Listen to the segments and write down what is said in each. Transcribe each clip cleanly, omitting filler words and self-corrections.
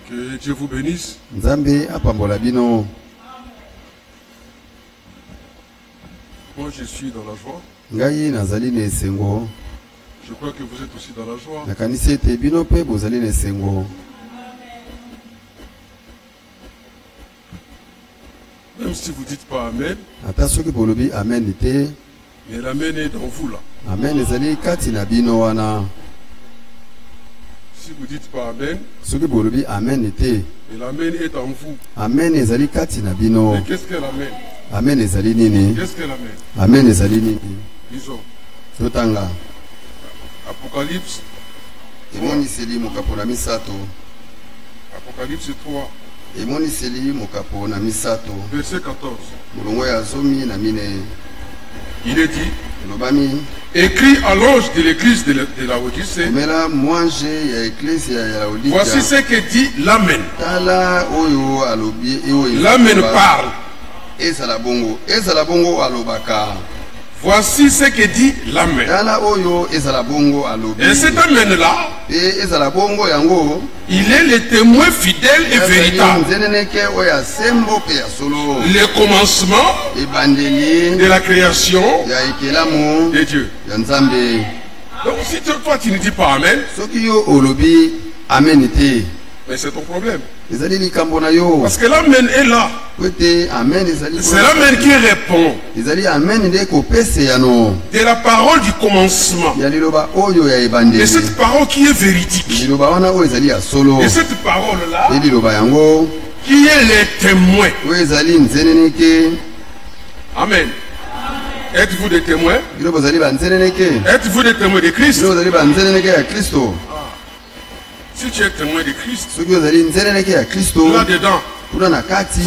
Que Dieu vous bénisse. Nzambe apambola bino. Moi je suis dans la joie. Ngai nazali na esengo. Je crois que vous êtes aussi dans la joie. Nakanisi ete bino pe bozali na esengo. Même si vous ne dites pas Amen. Ata soki bolobi amen te. Mais l'amen est dans vous là. Amen ezali kati na bino wana. Si vous ne dites pas Amen. Soki bolobi amen te. Et l'amen est en vous. Amen ezali kati na bino. Mais qu'est-ce que l'amen? Amen ezali nini? Qu'est-ce que l'amen? Amen ezali nini? Disons. Totanga. Apocalypse. Emoniseli mokapo na misato. Apocalypse 3. Emoniseli mokapo na misato. Verset 14. Mulongo ya zomi na mine. Il est dit. Lobami. Écrit à l'ange de l'église de Laodicée. Voici ce que dit l'Amen. L'Amen parle. Voici ce que dit l'Amen. Et cet Amen-là, il est le témoin fidèle et véritable. Le commencement de la création de Dieu. Donc si toi tu ne dis pas Amen, mais c'est ton problème. Parce que l'Amen est là. C'est l'Amen qui répond de la parole du commencement. Et cette parole qui est véridique. Et cette parole-là qui est le témoin. Amen. Êtes-vous des témoins? Êtes-vous des témoins de Christ? Si tu es témoin de Christ, là-dedans, ça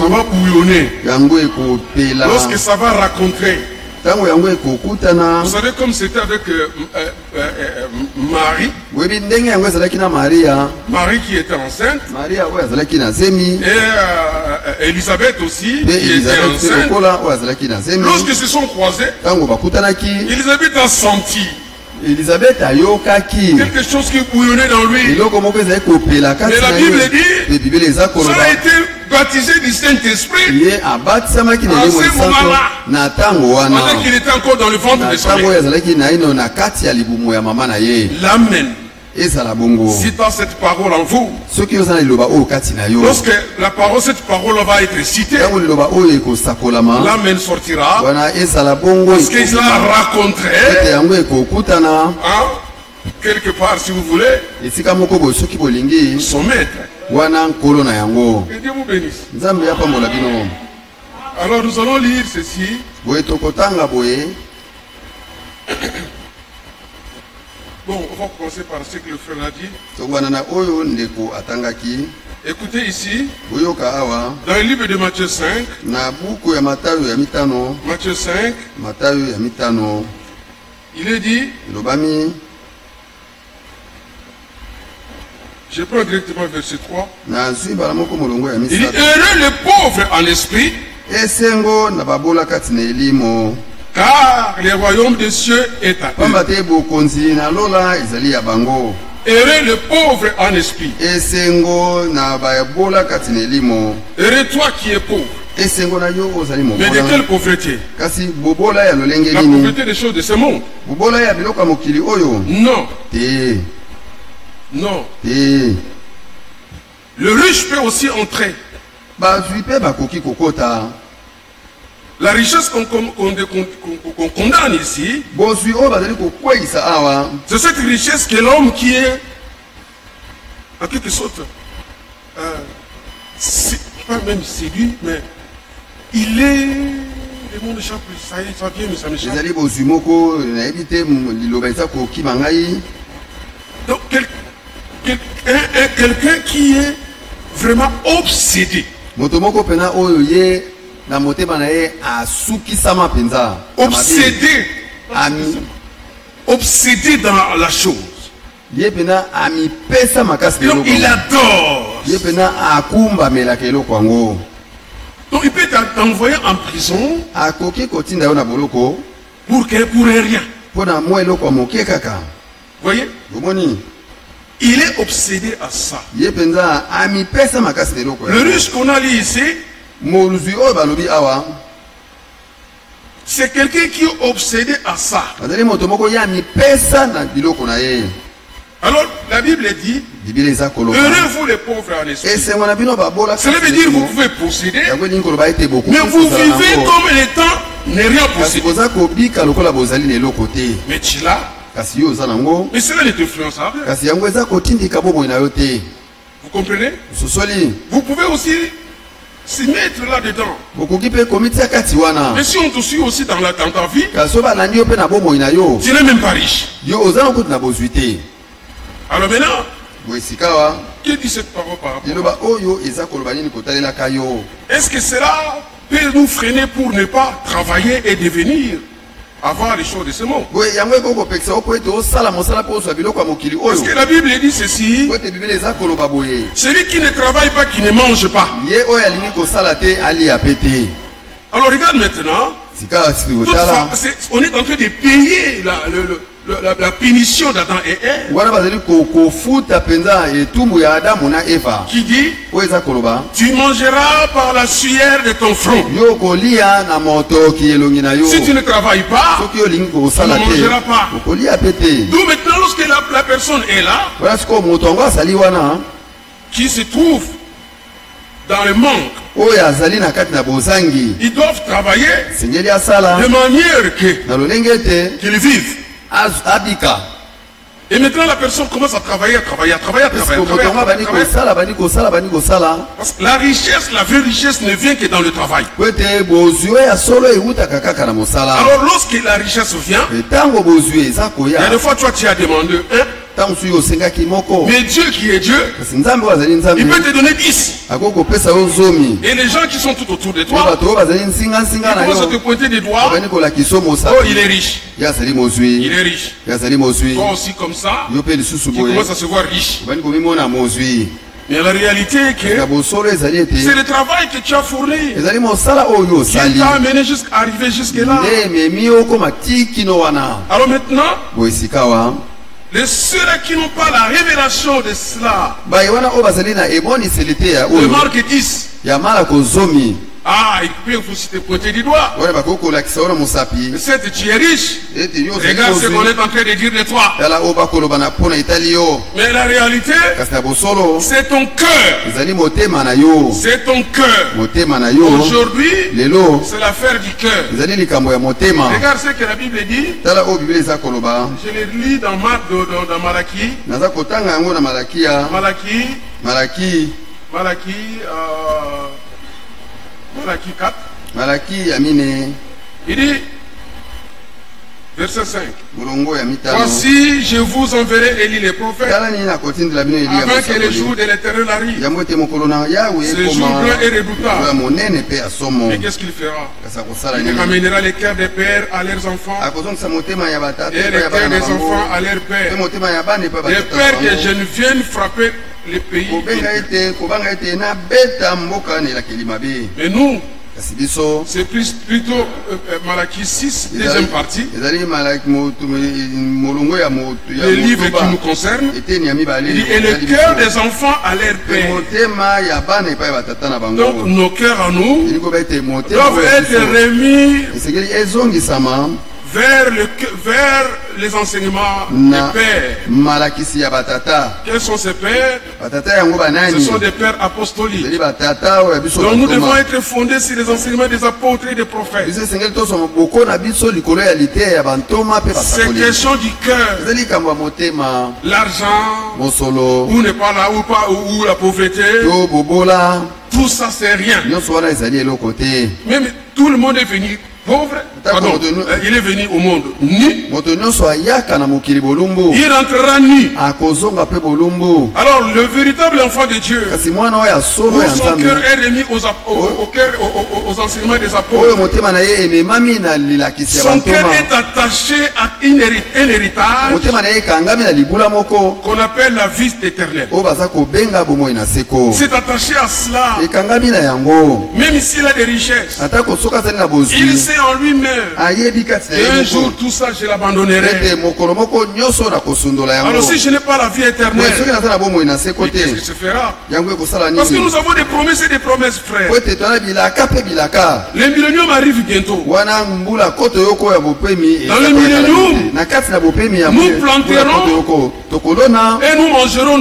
va bouillonner. Lorsque ça va raconter. Vous savez comme c'était avec Marie. Marie qui était enceinte. Et Elisabeth aussi qui était enceinte. Lorsqu'ils se sont croisés, Elisabeth a senti quelque chose qui bouillonnait dans lui. Mais la Bible dit, ça a été baptisé du Saint-Esprit à ce moment-là, pendant qu'il était encore dans le ventre de sa mère. L'Amen. Si tu as cette parole en vous, lorsque cette parole va être citée, l'Amen sortira parce qu'il l'a rencontré quelque part, si vous voulez, son maître. Que Dieu vous bénisse. Alors nous allons lire ceci. Bon, on va commencer par ce que le frère a dit. Écoutez ici, dans le livre de Matthieu 5, Matthieu 5, il est dit, je prends directement verset 3, il dit, heureux les pauvres en esprit, car le royaume des cieux est à eux. Heureux le pauvre en esprit. Heureux toi qui es pauvre. Mais de quelle pauvreté? La pauvreté des choses de ce monde. Non. Non. Le riche peut aussi entrer. La richesse qu'on condamne ici, c'est cette richesse que l'homme qui est, en quelque sorte, pas même séduit, mais il est, le monde échappe, ça vient, mais ça m'échappe. Donc, quelqu'un qui est vraiment obsédé. Obsédé dans la chose. Donc il adore. Donc il peut t'envoyer en prison pour rien. Voyez? Il est obsédé à ça. Le riche qu'on a lu ici, c'est quelqu'un qui est obsédé à ça. Alors, la Bible dit, heureux vous les pauvres en esprit. Cela veut dire que vous pouvez posséder, mais vous vivez comme l'étant n'est rien possédé. Mais tu l'as. Mais cela ne t'influence pas. Vous comprenez? Vous pouvez aussi s'y mettre là-dedans. Mais si on te suit aussi dans ta vie, tu n'es même pas riche. Alors maintenant, qui dit cette parole par rapport? Est-ce que cela peut nous freiner pour ne pas travailler et devenir, avoir les choses de ce monde? Parce que la Bible dit ceci: celui qui ne travaille pas, qui ne mange pas. Alors regarde maintenant, on est en train de payer la punition d'Adam et Ève. Qui dit, tu mangeras par la sueur de ton front. Si tu ne travailles pas, tu ne mangeras pas. D'où maintenant, lorsque la personne est là, qui se trouve dans le manque, ils doivent travailler de manière qu'ils vivent. Et maintenant la personne commence à travailler. Parce que la richesse, la vraie richesse ne vient que dans le travail. Alors lorsque la richesse vient, il y a des fois toi tu as demandé un. Mais Dieu qui est Dieu, il peut te donner 10. Et les gens qui sont tout autour de toi, ils commencent à te pointer des doigts. Oh, il est riche. Il est riche. Toi aussi comme ça, tu commences à se voir riche. Mais la réalité est que c'est le travail que tu as fourni qui t'a amené arriver jusque là. Alors maintenant, ceux-là qui n'ont pas la révélation de cela, le Marc 10, ah, il peut vous te pointer du doigt. Certes, tu es riche. Regarde ce qu'on est en train de dire de toi. Mais la réalité, c'est ton cœur. C'est ton cœur. Aujourd'hui, c'est l'affaire du cœur. Regarde ce que la Bible dit. Je l'ai lu dans Malachie. Malachie 4. Il dit, verset 5. Voici, je vous enverrai Élie le prophète, avant que le jour de l'Éternel arrive. Ce jour blanc et redoutable. Et qu'est-ce qu'il fera? Il ramènera les cœurs des pères à leurs enfants, et les cœurs des enfants à leurs pères. Les pères que je ne vienne frapper les pays. Mais nous, c'est plutôt Malachie 6, deuxième partie. Le livre qui nous concerne. Il dit, et le cœur des enfants à leur père. Donc nos cœurs à nous doivent être remis vers les enseignements des pères. Quels sont ces pères? Ce sont des pères apostoliques. Donc nous devons être fondés sur les enseignements des apôtres et des prophètes. C'est question du cœur. L'argent, ou n'est pas là, ou la pauvreté. Tout ça c'est rien. Même tout le monde est venu pauvre. Pardon, il est venu au monde nu. Il rentrera nu. Alors le véritable enfant de Dieu, où son cœur est remis aux enseignements des apôtres, son cœur est attaché à un héritage qu'on appelle la vie éternelle. C'est attaché à cela. Même s'il a des richesses, il sait sait en lui-même. Et un jour, tout ça, je l'abandonnerai. Alors si je n'ai pas la vie éternelle, qu'est-ce qui se fera? Parce que nous avons des promesses et des promesses, frères. Le millénium arrive bientôt. Dans le millénium, nous planterons et nous mangerons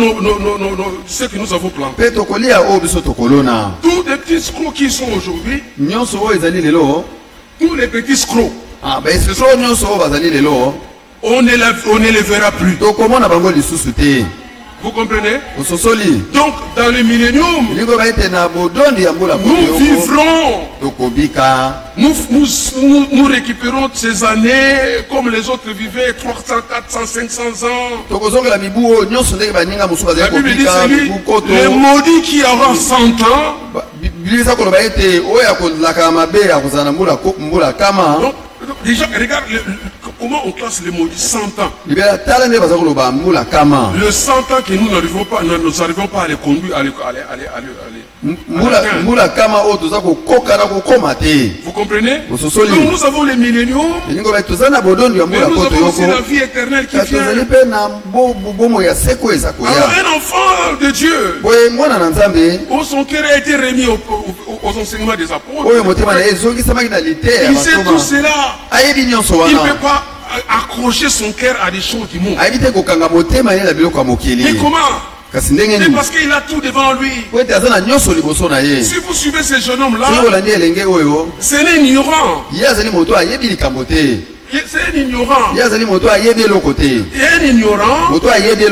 ce que nous avons planté. Tous les petits scrocs qui sont aujourd'hui, tous les petits scrocs, on ne les verra plus. Vous comprenez? Donc dans le millénium, nous vivrons, nous récupérons ces années comme les autres vivaient 300, 400, 500 ans. La Bible dit le maudit qui aura 100 ans. Donc, déjà, regarde comment on classe les maudits 100 ans. Le 100 ans que nous n'arrivons pas à les conduire, vous comprenez? Donc nous avons les milléniaux, mais nous avons aussi la vie éternelle qui vient. Alors un enfant de Dieu, où son cœur a été remis aux enseignements des apôtres, il sait tout cela. Il ne peut pas accrocher son cœur à des choses du monde. Mais comment? C'est parce qu'il a tout devant lui. Si vous suivez ce jeune homme-là, c'est un ignorant. C'est un ignorant. Et un ignorant,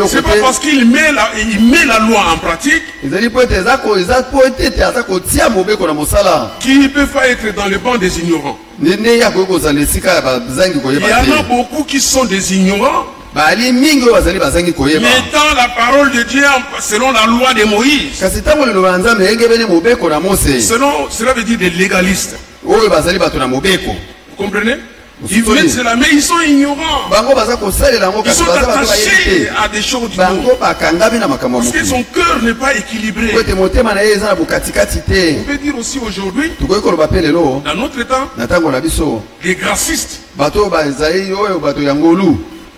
c'est pas parce qu'il met la loi en pratique qu'il ne peut pas être dans le banc des ignorants. Il y en a beaucoup qui sont des ignorants, mettant la parole de Dieu selon la loi de Moïse. Cela veut dire des légalistes. Vous comprenez? Ils mettent cela, mais ils sont ignorants. Ils sont attachés à des choses du monde. Parce que son cœur n'est pas équilibré. On peut dire aussi aujourd'hui, dans notre temps, les gracistes.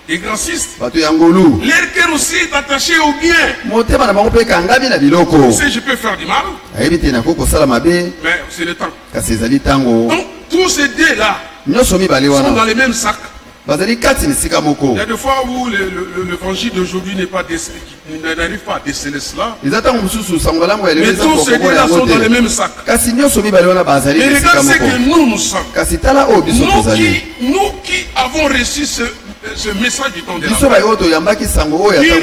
Les gracistes, leur cœur aussi est attaché au bien. Si je peux faire du mal, mais c'est le temps. Donc tous ces deux-là sont dans les mêmes sacs. Il y a des fois où l'évangile d'aujourd'hui n'arrive pas à déceler cela. Mais tous ces deux-là sont dans les mêmes sacs. Mais regarde ce que nous sommes. Nous qui avons reçu ce message du temps de la fin, qui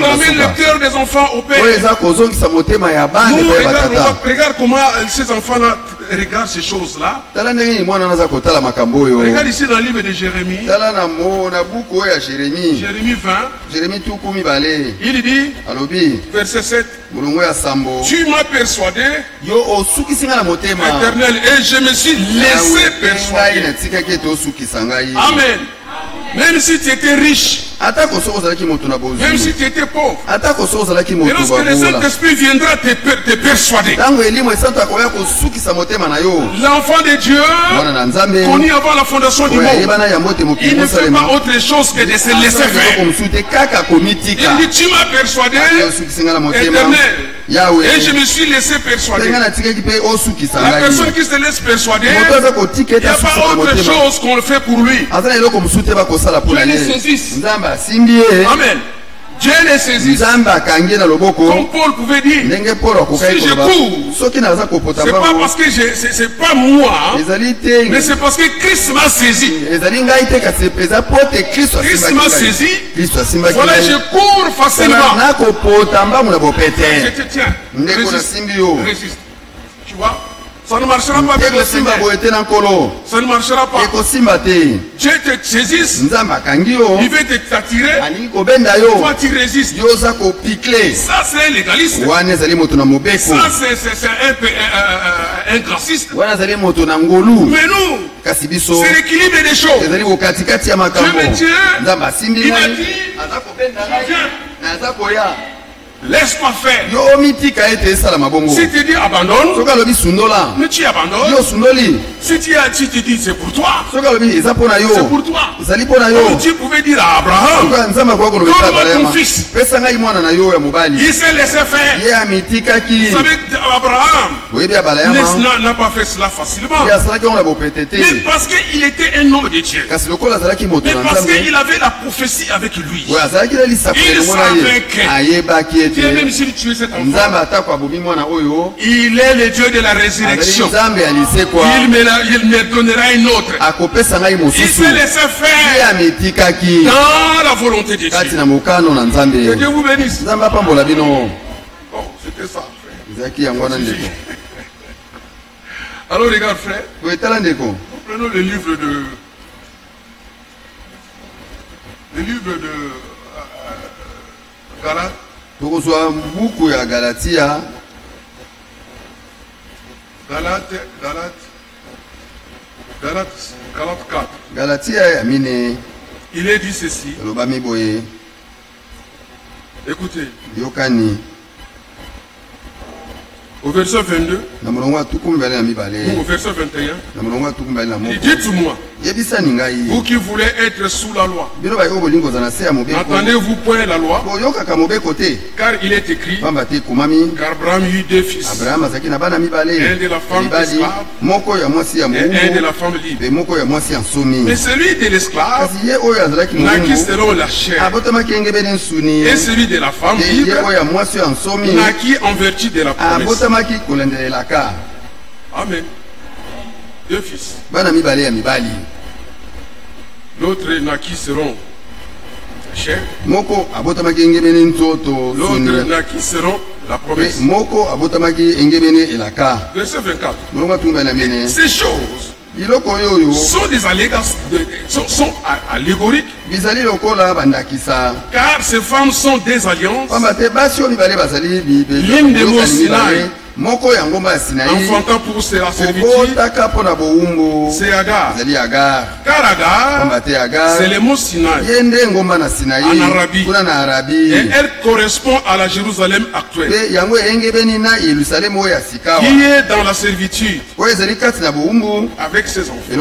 ramène le cœur des enfants au Père. Regarde comment ces enfants-là regardent ces choses-là. Regarde ici dans le livre de Jérémie. Jérémie 20. Il dit, verset 7, tu m'as persuadé, Éternel, et je me suis laissé persuader. Amen. Même si tu étais riche, même si tu étais pauvre, et lorsque le Saint-Esprit viendra te persuader, l'enfant de Dieu, connu avant la fondation du monde, il ne fait pas autre chose que de se laisser faire. Il dit, tu m'as persuadé, Éternel, et je me suis laissé persuader. La personne qui se laisse persuader, il n'y a pas autre chose qu'on le fait pour lui. Dieu les saisisse. Amen. Dieu les saisisse. Comme Paul pouvait dire, si je cours, c'est pas parce que c'est pas moi, mais c'est parce que Christ m'a saisi. Christ m'a saisi. Voilà, je cours facilement. Je te tiens. Résiste. Tu vois? Ça ne marchera pas avec le Seigneur. Ça ne marchera pas. Dieu te saisisse. Il veut t'attirer. Toi tu résistes. Ça c'est un légaliste. Ça c'est un graciste. Mais nous, c'est l'équilibre des choses. Dieu me tient. Il a dit, Laisse-moi faire. Si tu dis abandonne, mais tu abandonnes. Si tu dis c'est pour toi, c'est pour toi. Comme tu pouvais dire à Abraham, donne-moi ton fils. Il s'est laissé faire. Vous savez, Abraham n'a pas fait cela facilement. Mais parce qu'il était un homme de Dieu. Mais parce qu'il avait la prophétie avec lui. Il savait que même s'il tuait cet enfant, il est le Dieu de la résurrection. Il me donnera un autre. Il s'est laissé faire dans la volonté de Dieu. Que Dieu vous bénisse. Bon, c'était ça, frère. Alors regarde, frère, prenons le livre de Galates. Galates 4. Il est dit ceci. Écoutez. Au verset 22, ou au verset 21, il dit dites-moi, vous qui voulez être sous la loi, n'entendez-vous point la loi? Car il est écrit qu'Abraham eut deux fils, un de la femme esclave et un de la femme libre. Mais celui de l'esclave naquit selon la chair, et celui de la femme libre naquit en vertu de la promesse. Amen. Deux fils. L'autre naquit selon la chair. L'autre naquit selon la promesse. Verset 24. Ces choses sont des sont allégoriques. Car ces femmes sont des alliances. L'une des mots Sinaï, enfantant pour la servitude, c'est Agar. Car Agar, c'est le mot Sinaï en Arabie. Et elle correspond à la Jérusalem actuelle, qui est dans la servitude avec ses enfants.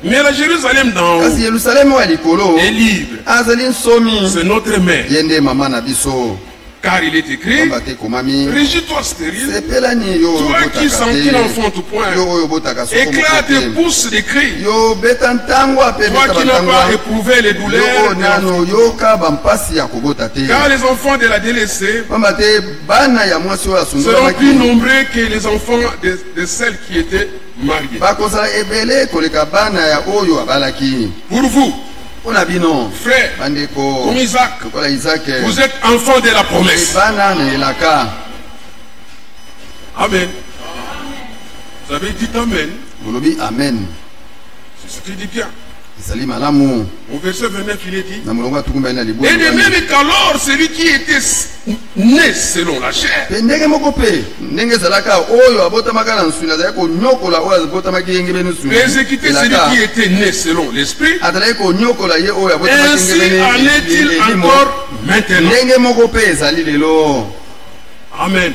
Mais la Jérusalem d'en haut est libre. C'est notre mère. Car il est écrit, régis-toi stérile, toi qui sentis l'enfant tout point, éclate et pousse des cris, toi qui n'as pas éprouvé les douleurs, car les enfants de la délaissée seront plus nombreux que les enfants de celles qui étaient mariées. Pour vous, frère, comme Isaac, vous êtes enfants de la promesse. Amen. Vous avez dit Amen. C'est ce qu'il dit bien. Au verset 29, il est dit, et de même qu'alors celui qui était né selon la chair persécutait celui qui était né selon l'esprit, ainsi en est-il encore maintenant. Amen.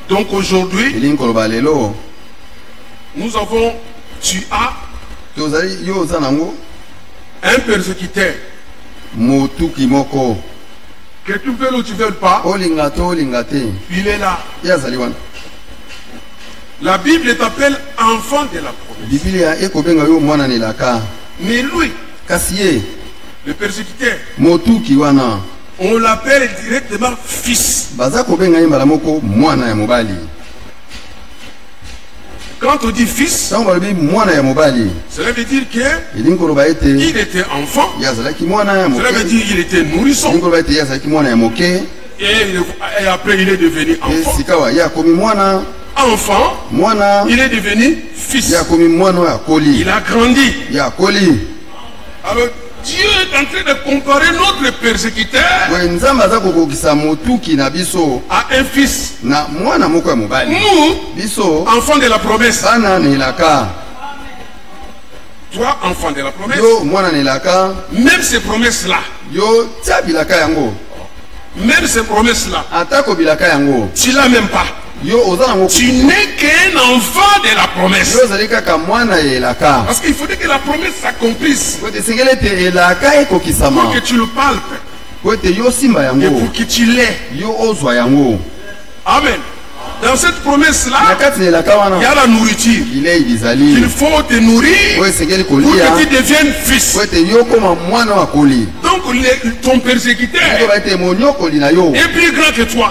Donc aujourd'hui, nous avons, tu as un persécuteur, que tu veux ou tu ne veux pas, il est là. La Bible t'appelle enfant de la promesse. Mais lui, le persécuteur, on l'appelle directement fils. Quand on dit fils, cela veut dire qu'il était enfant. Cela veut dire qu'il était nourrisson. Et après il est devenu enfant. Enfant, il est devenu fils. Il a grandi. Alors Dieu est en train de comparer notre persécuteur à un fils. Nous, enfants de la promesse. Toi, enfant de la promesse. Même ces promesses-là, même ces promesses-là, tu l'as même pas. Tu n'es qu'un enfant de la promesse. Parce qu'il faudrait que la promesse s'accomplisse. Pour que tu le palpes. Et pour que tu l'aies. Amen. Dans cette promesse-là, il y a la nourriture. Il faut te nourrir pour que tu deviennes fils. Donc ton persécuteur est plus grand que toi.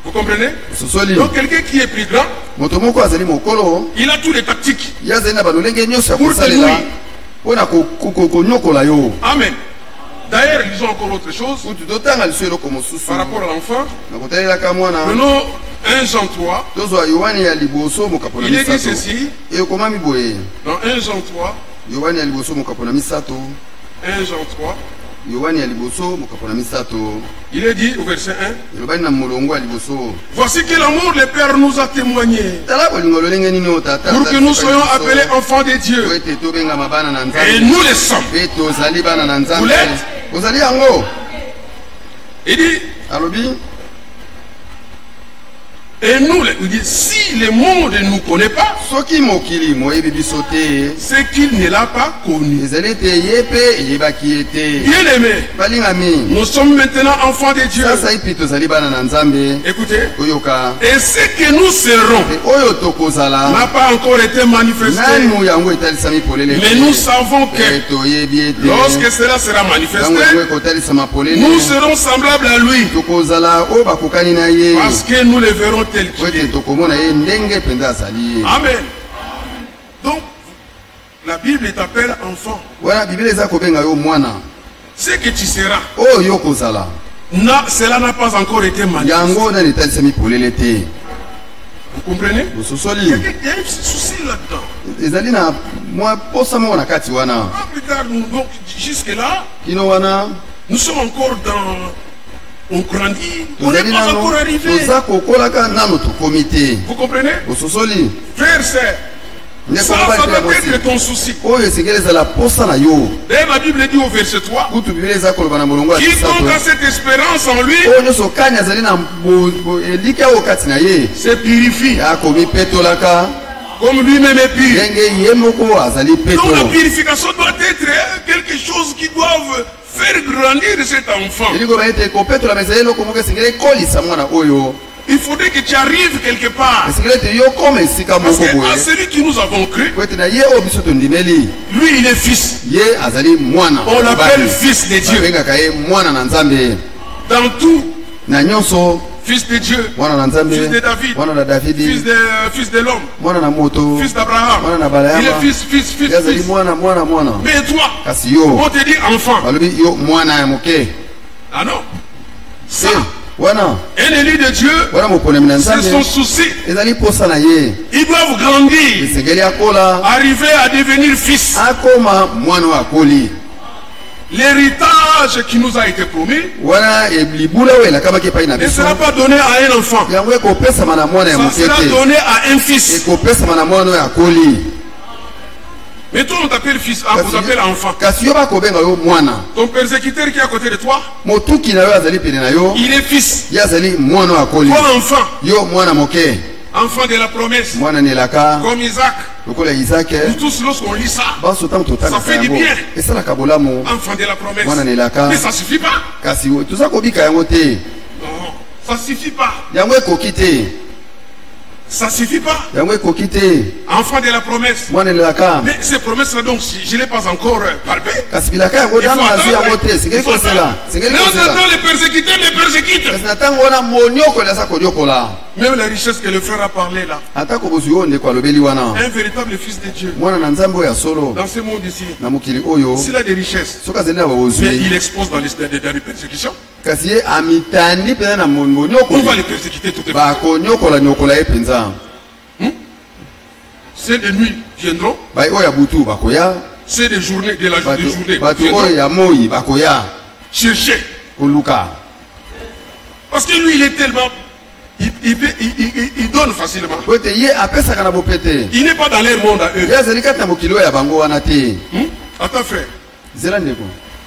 Vous comprenez? Donc quelqu'un qui est plus grand, il a toutes les tactiques pour te nourrir. Amen. D'ailleurs, lisons encore autre chose par rapport à l'enfant. Prenons 1 Jean 3. Il est dit ceci. Dans 1 Jean 3. 1 Jean 3. Il est dit au verset 1. Voici que l'amour le Père nous a témoigné pour que nous soyons appelés enfants de Dieu. Et nous le sommes. Vous l'êtes? Il dit, et nous, il dit, si le monde ne nous connaît pas, c'est qu'il ne l'a pas connu. Bien aimé, nous sommes maintenant enfants de Dieu. Écoutez, et ce que nous serons n'a pas encore été manifesté. Mais nous savons que lorsque cela sera manifesté, nous serons semblables à lui. Parce que nous le verrons tel qu'il est. Amen. Donc, la Bible t'appelle enfant. Ce que tu seras, cela n'a pas encore été manifesté. Vous comprenez? Il y a un souci là-dedans. Plus tard, donc, jusque-là, nous sommes encore dans... On grandit, on n'est pas encore arrivé. Vous comprenez? Frère, sœur, ça doit être ton souci. D'ailleurs, la Bible dit au verset 3, quiconque a cette espérance en lui se purifie comme lui-même est pur. Donc la purification doit être quelque chose qui doit faire grandir cet enfant. Il faudrait que tu arrives quelque part. Parce que à celui qui nous avons cru, lui il est fils. On l'appelle fils de Dieu. Dans tout, fils de Dieu, fils de David, fils de l'homme, fils d'Abraham. Il est fils. Mais toi, on te dit enfant. Ah non. Ça, un élu de Dieu, c'est son souci. Ils doivent grandir, arriver à devenir fils. L'héritage qui nous a été promis ne sera pas donné à un enfant. Ça sera donné à un fils. Mais toi on t'appelle fils, on t'appelle enfant. Ton persécuteur qui est à côté de toi, il est fils. Toi enfant. Enfant de la promesse. Comme Isaac. Nous tous, lorsqu'on lit ça, ça fait du bien. Enfant de la promesse. Mais ça ne suffit pas. Non, ça ne suffit pas. Ça ne suffit pas. Enfant de la promesse. Mais ces promesses-là, donc, je ne l'ai pas encore palpées. Il faut attendre. Les persécuteurs les persécutent. Même la richesse que le frère a parlé là. Un véritable fils de Dieu. Dans ce monde ici, s'il a des richesses, mais il expose dans les persécutions. On va les persécuter tout le temps. C'est des nuits viendront. C'est des journées, de la journée. Chercher. Parce que lui, il est tellement... Il donne facilement. Il n'est pas dans leur monde à eux. Attends frère.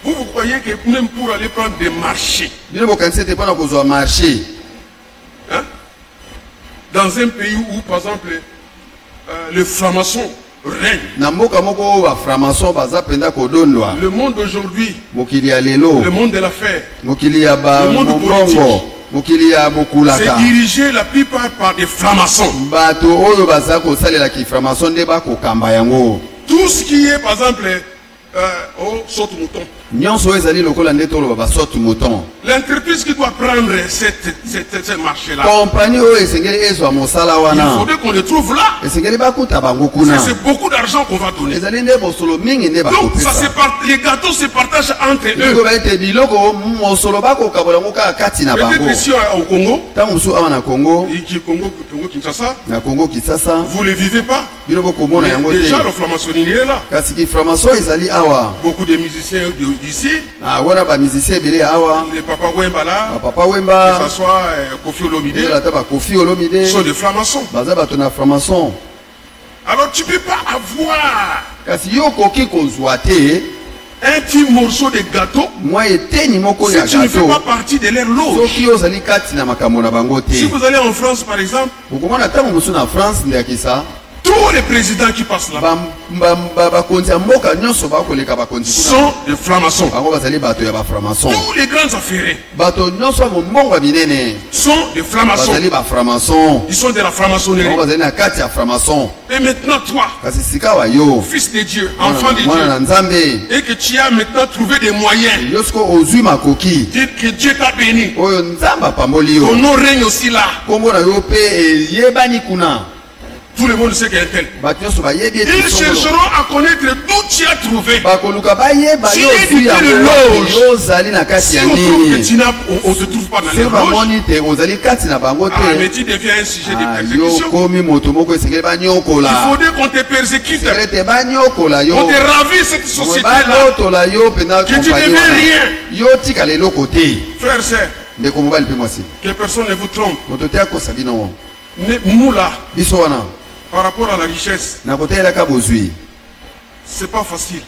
Vous croyez que même pour aller prendre des marchés, hein? Dans un pays où, par exemple, les francs-maçons règnent. Le monde d'aujourd'hui, le monde de l'affaire, le monde politique, c'est dirigé la plupart par des francs-maçons. Tout ce qui est, par exemple, saute-mouton. L'entreprise qui doit prendre cette marché-là, il faudrait qu'on le trouve là. C'est beaucoup d'argent qu'on va donner. Donc ça les gâteaux se partagent entre eux. Peut-être ici au Congo, Kinshasa, vous ne le vivez pas. Déjà le franc-maçonnerie est là. Beaucoup de musiciens d'ici, les Papa Wemba là, que ce soit Kofi Olomide, sont des francs-maçons. Alors tu ne peux pas avoir un petit morceau de gâteau si tu ne fais pas partie de leur loge. Si vous allez en France par exemple, tous les présidents qui passent là sont des francs-maçons. Tous les grands affairés sont des francs-maçons. Ils sont de la franc-maçonnerie. Et maintenant toi, fils de Dieu, enfant de Dieu, et que tu as maintenant trouvé des moyens, dire que Dieu t'a béni, ton nom règne aussi là. Tout le monde sait qu'il y a tel. Ils chercheront à connaître d'où tu as trouvé. Si il y a une loge, si on trouve que tu n'as, on ne se trouve pas dans les loges, mais tu deviens un sujet de persécution. Il faudrait qu'on te persécute, qu'on te ravisse cette société-là, que tu ne deviens rien. Frères et sœurs, que personne ne vous trompe. Nous là, par rapport à la richesse, c'est pas facile.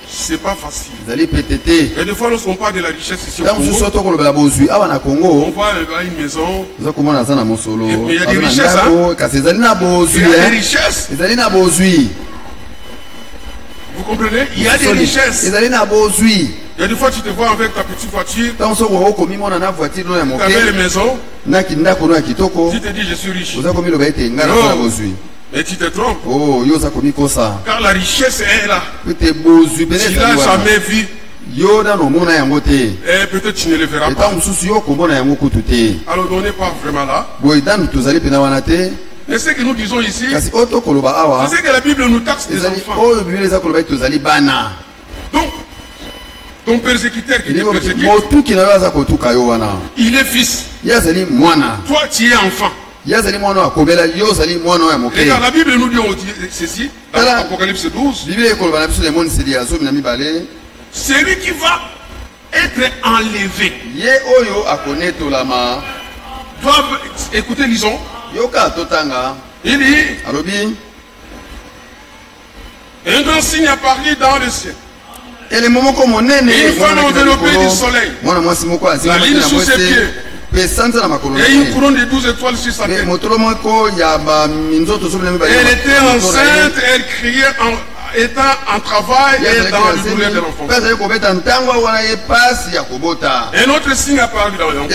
C'est pas facile. Et des fois, lorsqu'on parle de la richesse ici au Congo, on voit une maison. Mais il y a des richesses, hein? Il y a des richesses. Vous comprenez? Il y a des richesses. Il y a des fois, tu te vois avec ta petite voiture, tu avais les maisons, tu te dis je suis riche. Non. Et tu te trompes. Car la richesse est là. Tu l'as jamais vu. Et peut-être tu ne le verras pas. Alors on n'est pas vraiment là. Mais ce que nous disons ici, c'est que la Bible nous taxe des enfants. Donc, ton persécuteur qui te persécute, il est fils. Toi, tu es enfant. Et dans la Bible nous dit ceci, dans l'Apocalypse 12, celui qui va être enlevé doit écouter, lisons. Il dit, un grand signe apparut dans le ciel. Une femme enveloppée du soleil, la lune sous ses pieds, et une couronne de 12 étoiles sur sa tête. Elle était enceinte, elle criait étant en travail et dans le douleur de l'enfant. Un autre signe apparut dans l'enfant.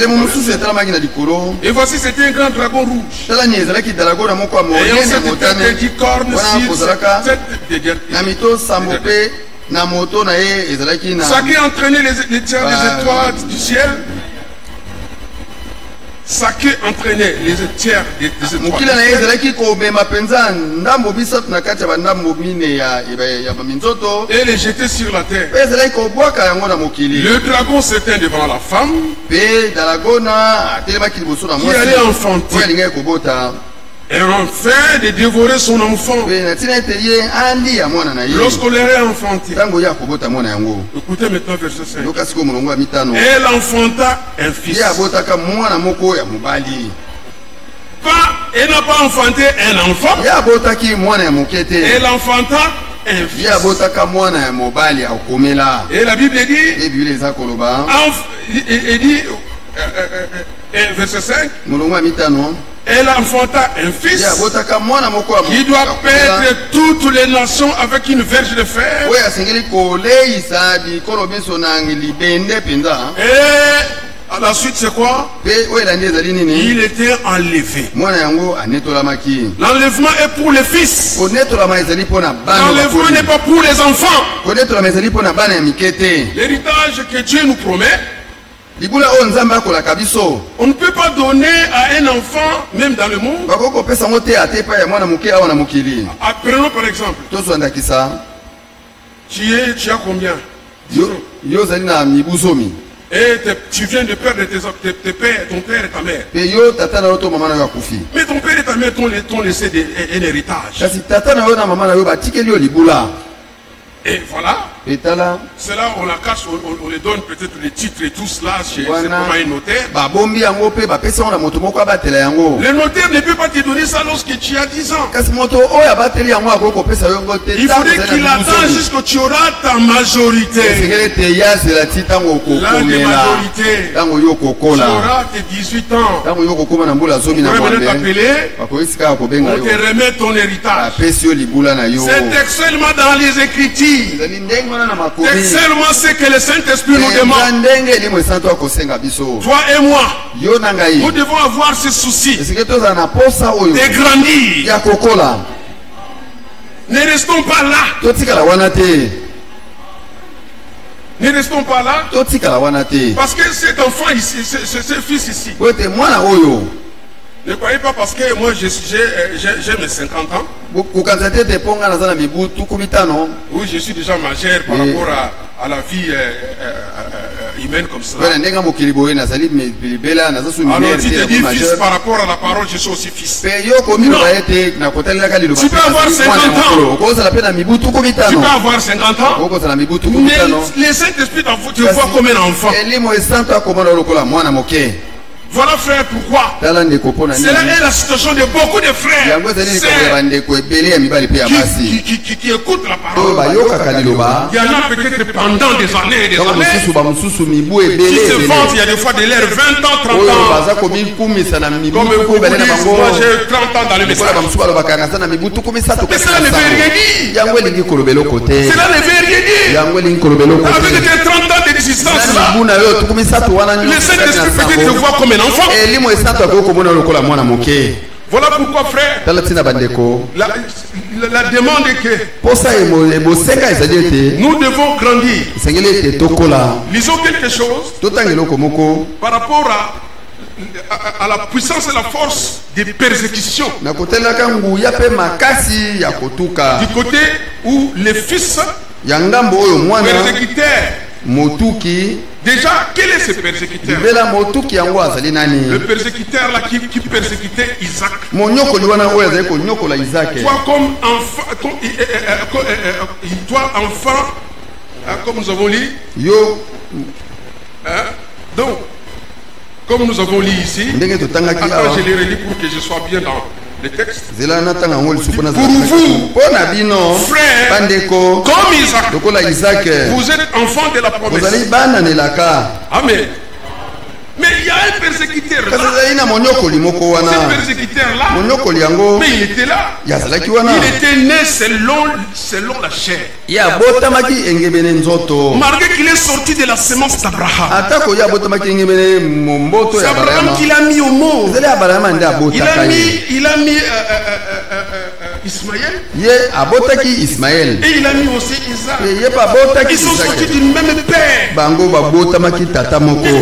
Et voici, c'était un grand dragon rouge. Ayant 7 têtes et 10 cornes sur 7 dégaines. Ça qui entraînait les tiers des étoiles du ciel. Ça qui entraînait les tiers des étoiles. Et les jeter sur la terre. Le dragon s'éteint devant la femme qui allait enfanter. Et enfin de dévorer son enfant. Lorsqu'on l'aurait enfanté. Écoutez maintenant verset 5. Elle enfanta un fils. Elle n'a pas enfanté un enfant. Elle enfanta un fils. Et la Bible dit, verset 5, elle enfanta un fils qui doit perdre toutes les nations avec une verge de fer. Et à la suite, c'est quoi? Il était enlevé. L'enlèvement est pour les fils. L'enlèvement n'est pas pour les enfants. L'héritage que Dieu nous promet, on ne peut pas donner à un enfant, même dans le monde. Prenons par exemple. Tu as combien? Et tu viens de perdre tes pères, ton père et ta mère. Mais ton père et ta mère t'ont laissé un héritage. Et voilà. Cela, on la cache, on les donne peut-être les titres et tout cela chez un notaire. Le notaire ne peut pas te donner ça lorsque tu as 10 ans. Il faudrait qu'il attende jusqu'à ce que tu auras ta majorité. L'âge de majorité. Tu auras tes 18 ans. On pourrait maintenant t'appeler. On te remet ton héritage. C'est seulement dans les Écritures. C'est seulement ce que le Saint-Esprit nous demande. Toi et moi, nous devons avoir ce souci de grandir. Ne restons pas là. Ne restons pas là. Parce que cet enfant ici, ce fils ici, ne croyez pas parce que moi j'ai mes 50 ans. Oui, je suis déjà majeur par rapport à la vie humaine comme ça. Alors tu te dis fils par rapport à la parole, je suis aussi fils. Non. Tu peux avoir 50 ans. Tu peux avoir 50 ans. Mais le Saint-Esprit te voit comme un enfant. Voilà frère pourquoi cela est la situation de beaucoup de frères qui écoutent la parole. Il y en a peut-être pendant des années et des années qui se vantent, il y a des fois de l'air 20 ans, 30 ans. Comme vous dites, moi j'ai 30 ans dans le message. Mais cela ne veut rien dire. Cela ne veut rien dire. Avec tes 30 ans d'existence là, le Saint-Esprit peut-être te voit comme un enfant. Voilà pourquoi frère, la demande est que nous devons grandir. Lisons quelque chose par rapport à la puissance et la force des persécutions. Du côté où les fils persécutèrent. Déjà, quel est ce persécuteur? Le persécuteur là qui persécutait Isaac. Toi, enfant, comme nous avons lu. Donc, comme nous avons lu ici, attends, je les relis pour que je sois bien dans le texte. Pour vous, frères, comme Isaac, vous êtes enfants de la promesse. Amen. Mais il y a un persécuteur là. Ce persécuteur là, mais il était là. Il était né selon la chair. Malgré qu'il est sorti de la semence d'Abraham. C'est Abraham qui l'a mis au monde. Il a mis Ismaël. Et il a mis aussi Isaac. Ils sont sortis d'une même père. Et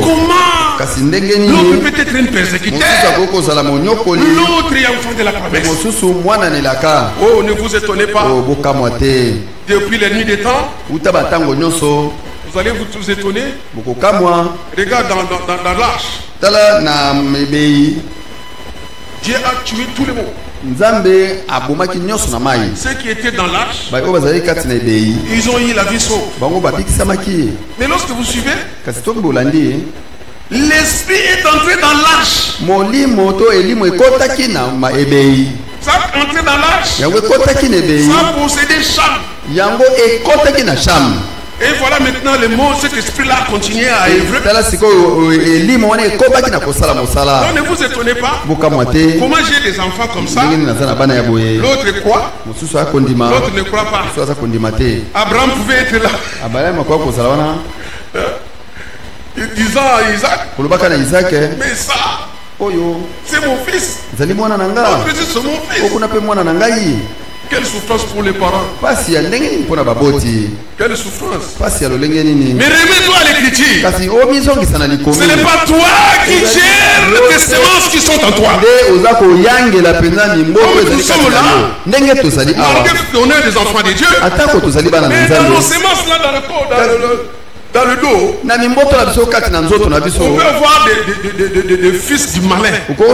comment l'autre peut être un persécuteur, l'autre est enfant de la promesse. Oh, ne vous étonnez pas. Depuis les nuits des temps, vous allez vous étonner. Regarde dans l'arche. Dieu a tué tout le monde. Ceux qui étaient dans l'arche, ils ont eu la vie sauve. Mais lorsque vous suivez, l'esprit est entré dans l'arche. Ça a entré dans l'âge. Ça a possédé Cham. Et voilà maintenant le mot, cet esprit-là continue à œuvrer. Donc ne vous étonnez pas. Comment j'ai des enfants comme ça. L'autre croit. L'autre ne croit pas. Abraham pouvait être là. Disant à Isaac. Mais ça, c'est mon fils. L'autre dit c'est mon fils. Quelle souffrance pour les parents. Quelle souffrance. Mais remets-toi à l'écriture. Ce n'est pas toi qui gères les semences qui sont en toi. Nous sommes là. Malgré qu'on est des enfants de Dieu. Mais dans nos semences là, dans le dos, on peut avoir des fils du malin. Donc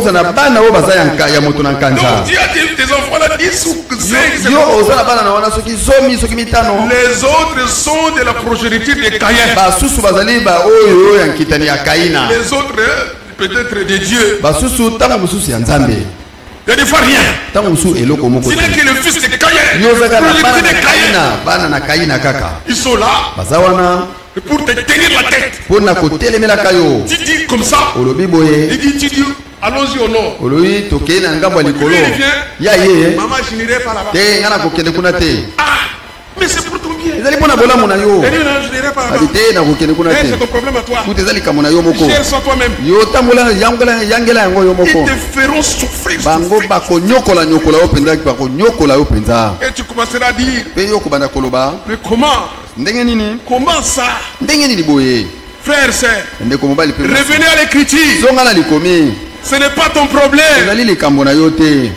Dieu a dit tes enfants là 10 ou 5. Les autres sont de la progéniture de Caïn. Les autres peut-être de Dieu. Il y a des fois rien. C'est là que le fils de Caïn. Ils sont là. Pour te tenir la tête. Tu dis comme ça. Il dit, tu dis, allons-y au nord. Il vient. Maman, je n'irai pas là-bas. Ah, mais c'est pour ton bien. Il dit, non, je n'irai pas là-bas. C'est ton problème à toi. Gère ça toi-même. Ils te feront souffrir. Et tu commenceras à dire, mais comment ça? Frère, sœur, revenez à l'écriture. Ce n'est pas ton problème.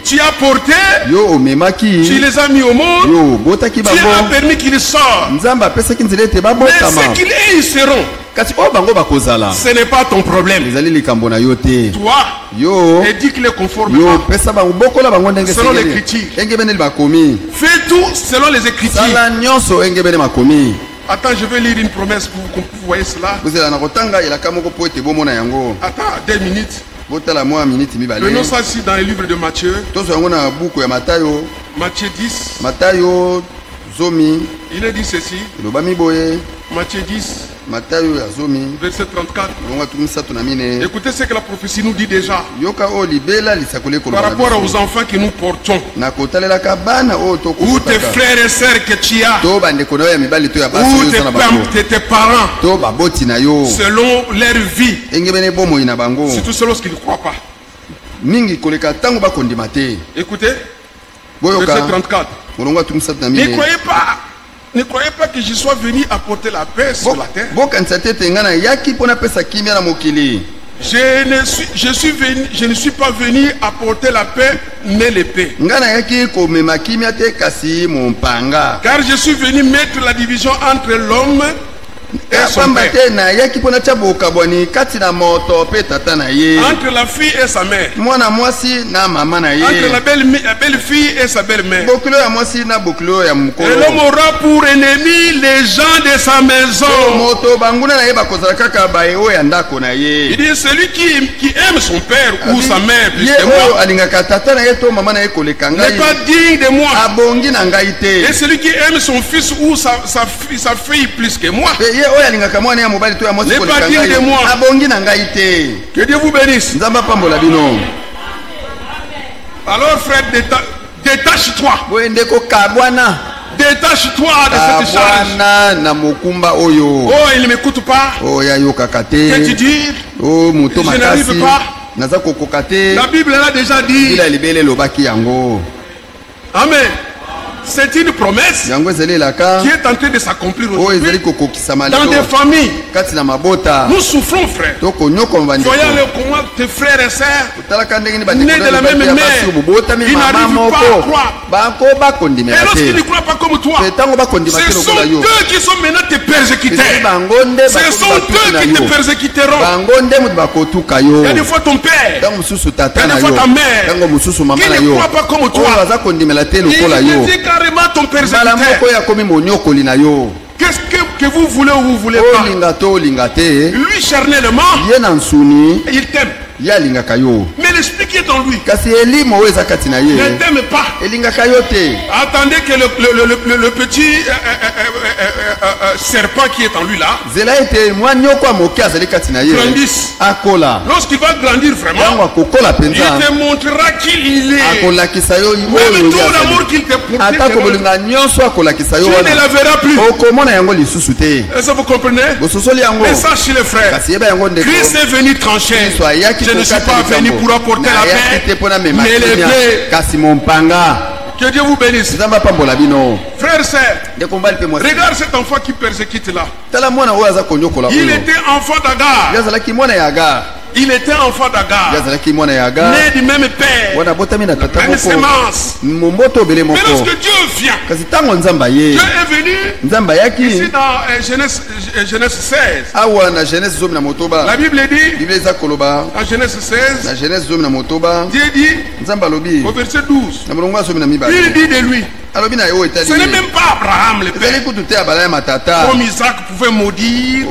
Tu as porté, tu les as mis au monde, tu as permis qu'ils sortent. Mais ce qu'il est, ils seront. Ce n'est pas ton problème. Toi, éduque-les conformément selon l'écriture. Fais tout selon les écritures. Attends, je vais lire une promesse pour que vous voyez cela. Attends, 2 minutes. Prenons ça ici dans le livre de Matthieu. Matthieu 10. Il est dit ceci. Matthieu 10. Verset 34. Écoutez ce que la prophétie nous dit déjà. Par rapport aux enfants que nous portons. Ou tes frères et sœurs que tu as. Ou tes parents. Selon leur vie. Surtout selon ce qu'ils ne croient pas. Écoutez. Verset 34. Ne croyez pas que je sois venu apporter la paix sur la terre. Je ne suis pas venu apporter la paix, mais l'épée. Car je suis venu mettre la division entre l'homme et son père. Entre la fille et sa mère. Entre la belle-fille et sa belle-mère. Et l'homme aura pour ennemi les gens de sa maison. Il dit celui qui aime son père ou sa mère plus que moi n'est pas digne de moi. Et celui qui aime son fils ou sa fille plus que moi n'est pas digne de moi. Que Dieu vous bénisse. Alors frère, détache-toi. Détache-toi de cette charge. Oh, il ne m'écoute pas. Que tu dis, je n'arrive pas. La Bible l'a déjà dit. Amen. C'est une promesse qui est en train de s'accomplir aujourd'hui dans des familles. Nous souffrons, frère. Voyons comment tes frères et sœurs, nés de la même mère, ils n'arrivent pas à croire. Et lorsqu'ils ne croient pas comme toi, ce sont eux qui sont maintenant tes persécuteurs. Ce sont eux qui te persécuteront. Il y a des fois ton père, il y a des fois ta mère, qui ne croit pas comme toi. Il dit carrément ton persécuteur. Qu'est-ce que vous voulez ou vous voulez pas? Lui charnellement, il t'aime. Mais l'esprit qui est en lui ne t'aime pas. Attendez que le petit serpent qui est en lui là grandisse. Lorsqu'il va grandir vraiment, il te montrera qui il est. Même tout l'amour qu'il te porte, tu ne la verras plus. Est-ce que vous comprenez? Mais sachez les frères, Christ est venu trancher. Je ne suis pas venu pour apporter la paix, mais les paix. Que Dieu vous bénisse. Frères et sœurs, regarde cet enfant qui persécute là. Il était enfant d'Agar. Il était enfant d'Agar, né du même père, la même sémence. Mais lorsque Dieu vient, Dieu est venu ici dans Genèse 16. La Bible dit, en Genèse 16, Dieu dit, au verset 12, il dit de lui, ce n'est même pas Abraham le père. Comme Isaac pouvait maudire,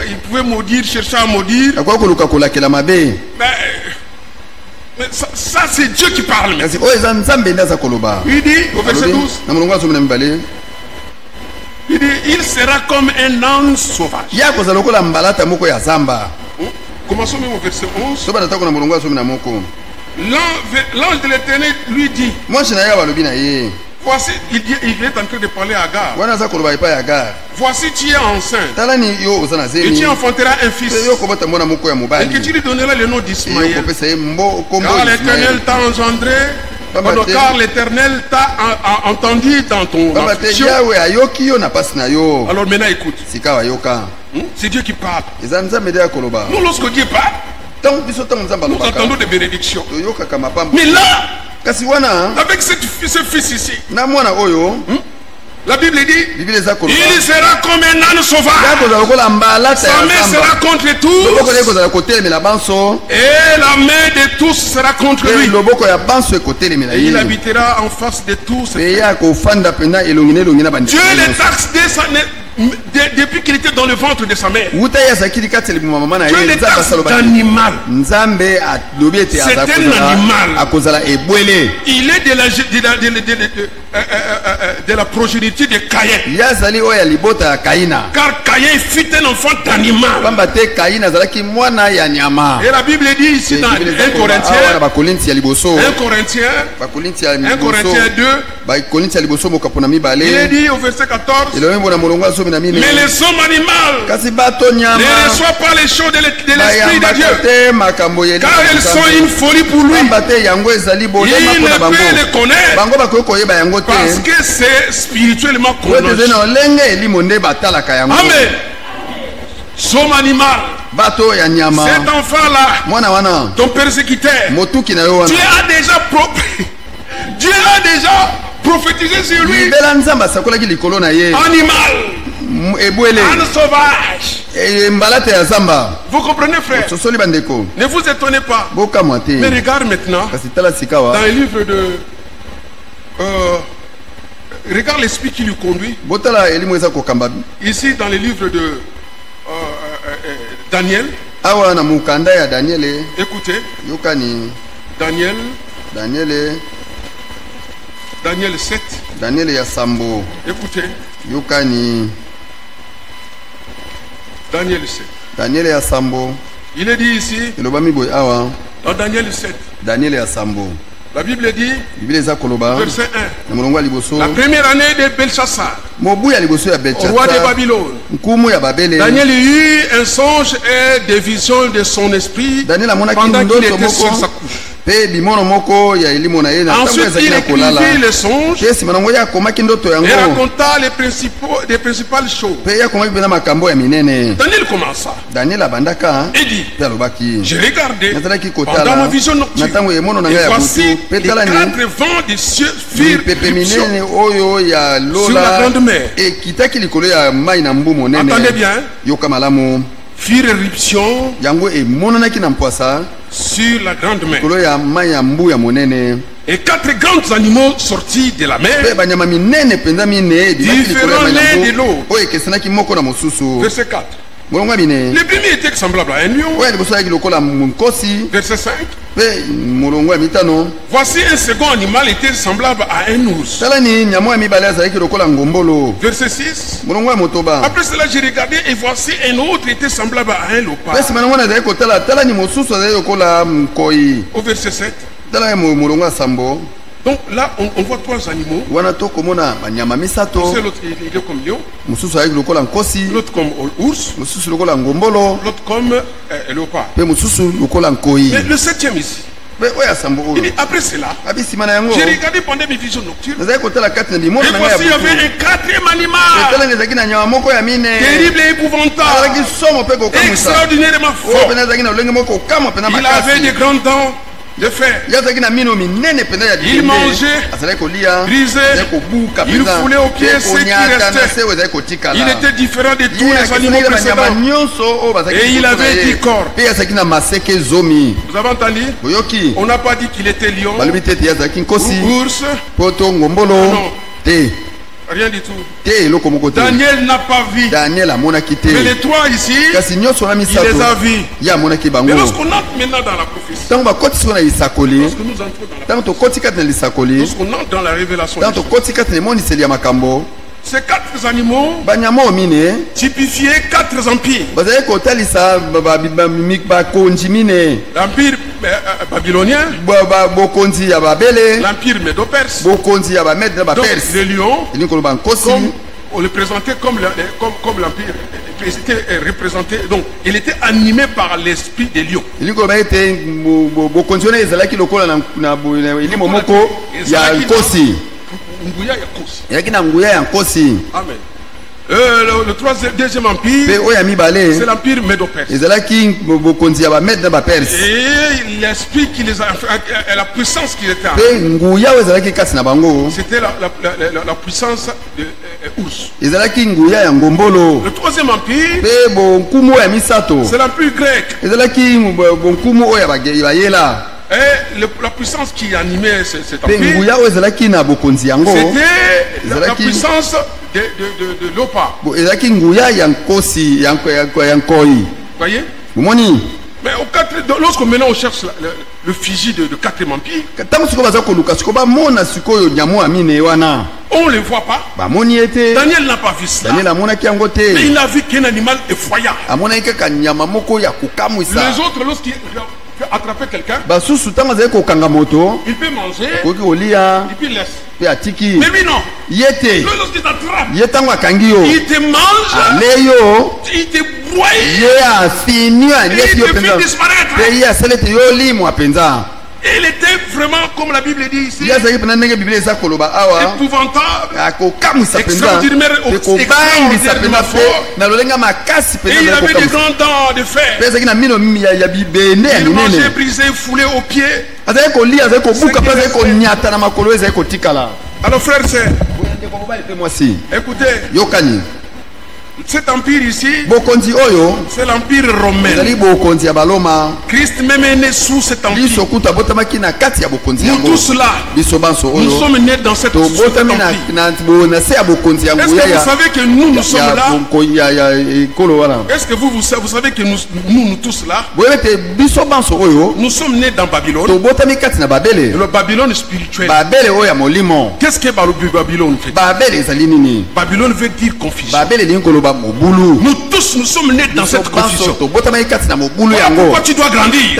il pouvait maudire, chercher à maudire. Mais ça c'est Dieu qui parle. Il dit au verset 12, il dit, il sera comme un âne sauvage. Commençons même au verset 11. L'ange de l'Éternel lui dit, voici, il est en train de parler à Agar. Voici, tu es enceinte et tu enfanteras un fils et que tu lui donneras le nom d'Ismaël, car l'Éternel t'a engendré. Car l'Éternel t'a entendu dans ton affliction. Alors maintenant écoute, c'est Dieu qui parle. Nous lorsque Dieu parle, nous entendons des bénédictions. Mais là, avec ce fils ici, la Bible dit, il sera comme un âne sauvage. Sa main sera contre tous. Et la main de tous sera contre lui. Et il habitera en face de tous. Dieu les taxe depuis qu'il était dans le ventre de sa mère. Dieu les taxe d'animal. C'est un animal. Il est de la progéniture de Caïn. Car Caïn fut un enfant d'animal. Et la Bible dit ici dans 1 Corinthiens 2, il est dit au verset 14, mais les hommes animaux ne reçoivent pas les choses de l'Esprit de Dieu, car elles sont une folie pour lui. Il ne peut les connaître parce que c'est spirituellement connu. Amen. Somme animal. Cet enfant-là, ton persécuteur, Dieu a déjà prophétisé sur lui. Animal. Âne sauvage. Vous comprenez, frère? Ne vous étonnez pas. Mais regarde maintenant dans le livre de regarde l'esprit qui lui conduit. Ici dans le livre de Daniel. Écoutez. Daniel 7. Écoutez. Daniel 7. Il est dit ici dans Daniel 7. La Bible dit, verset 1, la première année de Belshazzar, au roi de Babylone, Daniel eut un songe et des visions de son esprit pendant qu'il était sur sa couche. Ensuite, il écrivit le songe et raconta les principales choses. Daniel commença et dit, j'ai regardé pendant ma vision nocturne, et voici les 4 vents des cieux firent éruption sur la grande mer. Entendez bien, firent éruption sur la grande mer. Et 4 grands animaux sortis de la mer, différents l'un de l'autre. Verset 4. Le premier était semblable à un lion. Verset 5. Voici un second animal était semblable à un ours. Verset 6. Après cela, j'ai regardé et voici un autre était semblable à un léopard. Au verset 7. Donc là, on voit trois animaux. L'autre, il est comme lion. L'autre comme ours. L'autre comme léopard. Mais le septième ici. Il dit, après cela, j'ai regardé pendant mes visions nocturnes. Et voici, il y avait un quatrième animal. Terrible et épouvantable. Extraordinairement fort. Il avait des grands dents de fer. Il mangeait, brisait, il foulait aux pieds ce qui restait. Il était différent de tous les animaux précédents. Et il avait 10 corps. Vous avez entendu? On n'a pas dit qu'il était lion ou ours. Non. Rien du tout. Daniel n'a pas vu. Mais les trois ici, il les a vus. Mais lorsqu'on entre maintenant dans la prophétie, lorsqu'on entre dans la révélation, ces quatre animaux typifiaient quatre empires. L'empire babylonien, l'empire médo-perse. Donc le lion, on le présentait comme l'empire. Était représenté, donc il était animé par l'esprit des lions. Amen. Le deuxième empire, c'est l'empire médo-perse. Et l'esprit qui les a, la puissance qui était en, c'était la puissance de ours. Le troisième empire, c'est l'empire grec. Et la puissance qui animait cet empire, c'était la puissance de l'Opa. Voyez? Mais lorsque maintenant on cherche le fusil de quatrième empire, on ne le voit pas. Daniel n'a pas vu cela. Mais il a vu qu'un animal effroyable. Les autres, lorsqu'ils attraper quelqu'un, il peut manger, et puis il laisse. Mais lui non. Lorsqu'il t'attrape, il te mange, il te broie, il te fait disparaître. Il était vraiment, comme la Bible dit ici, épouvantable, extraordinairement fort. Et il avait des grands dents de fer. Il mangeait, brisé, foulé aux pieds. Alors frères et sœurs, écoutez, cet empire ici, c'est l'empire romain. Christ même est né sous cet empire. Nous tous là, nous sommes nés dans cet empire. Est-ce que vous savez que nous sommes là? Est-ce que vous savez que nous tous là, nous sommes nés dans Babylone, le Babylone spirituel. Qu'est-ce que Babylone fait? Babylone veut dire confusion. Nous tous, nous sommes nés dans cette confusion. Voilà pourquoi tu dois grandir. Il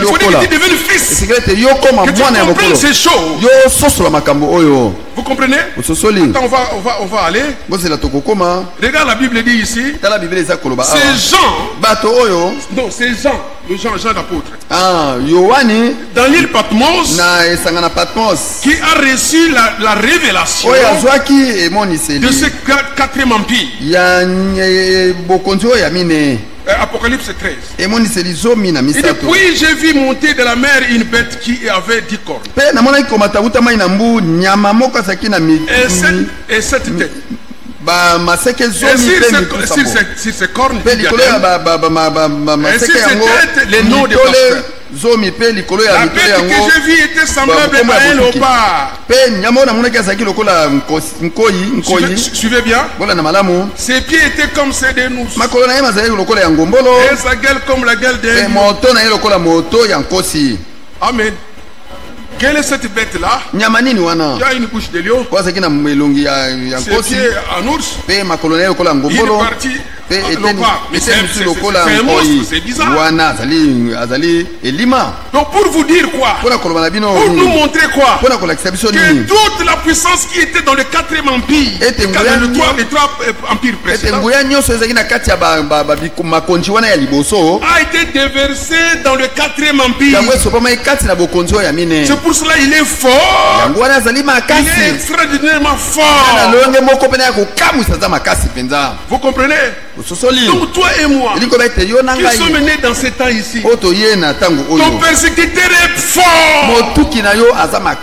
faut dire que tu deviens fils. Que tu comprennes ces choses. Vous comprenez? Attends, on va aller. Regarde, la Bible dit ici, c'est Jean. Non, c'est Jean l'apôtre. Dans l'île Patmos, qui a reçu la révélation de ce quatrième empire. Apocalypse 13. Et puis j'ai vu monter de la mer une bête qui avait 10 cornes. Et cette tête. Sur ces cornes, les noms des pasteurs. zomi pe likolo ya la bête que j'ai vue était semblable à un léopard. Pe nyama na monaki azaki lokola nkoyi. Suivez bien. Bola na malamu. Ses pieds étaient comme ceux de nous. Makolo na ye mazali lokola ya ngombolo. Et sa gueule comme la gueule d'un lion. Moto na ye lokola moto ya nkosi. Amen. Quelle est cette bête-là? Nyamanini wana. Il y a une couche de lion. Kwa zaki na melongi ya nkosi. Ses pieds en ours. Pe makolo na ye lokola ngombolo. Il est parti. Pe c'est bizarre. Wana azali elima. Donc pour vous dire quoi? Pour nous montrer quoi? Que toute la puissance qui était dans le 4e empire, les trois empires précédents, a été déversée dans le 4e empire. C'est pour cela qu'il est fort. Il est extraordinairement fort. Vous comprenez? Donc toi et moi, qui sommes nés dans ce temps ici, ton persécuteur est fort. Ton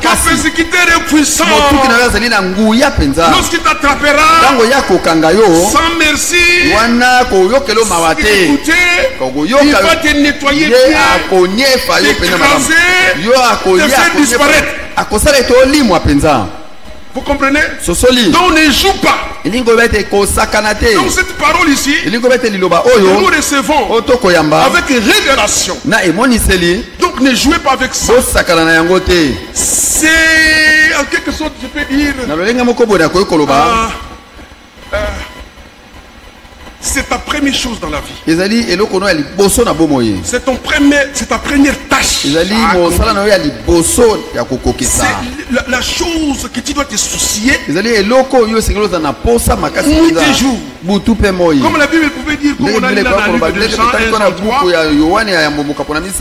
persécuteur est puissant. Lorsqu'il t'attrapera sans merci, il va te nettoyer bien, t'écraser, te faire disparaître. Vous comprenez? Donc ne joue pas. Donc cette parole ici, nous recevons avec révélation. Donc ne jouez pas avec ça. C'est en quelque sorte, je peux dire, c'est ta première chose dans la vie. C'est ta première tâche. C'est la chose que tu dois te soucier. Nuit et jour. Comme la Bible pouvait dire, comme on a dit dans le livre de Jean,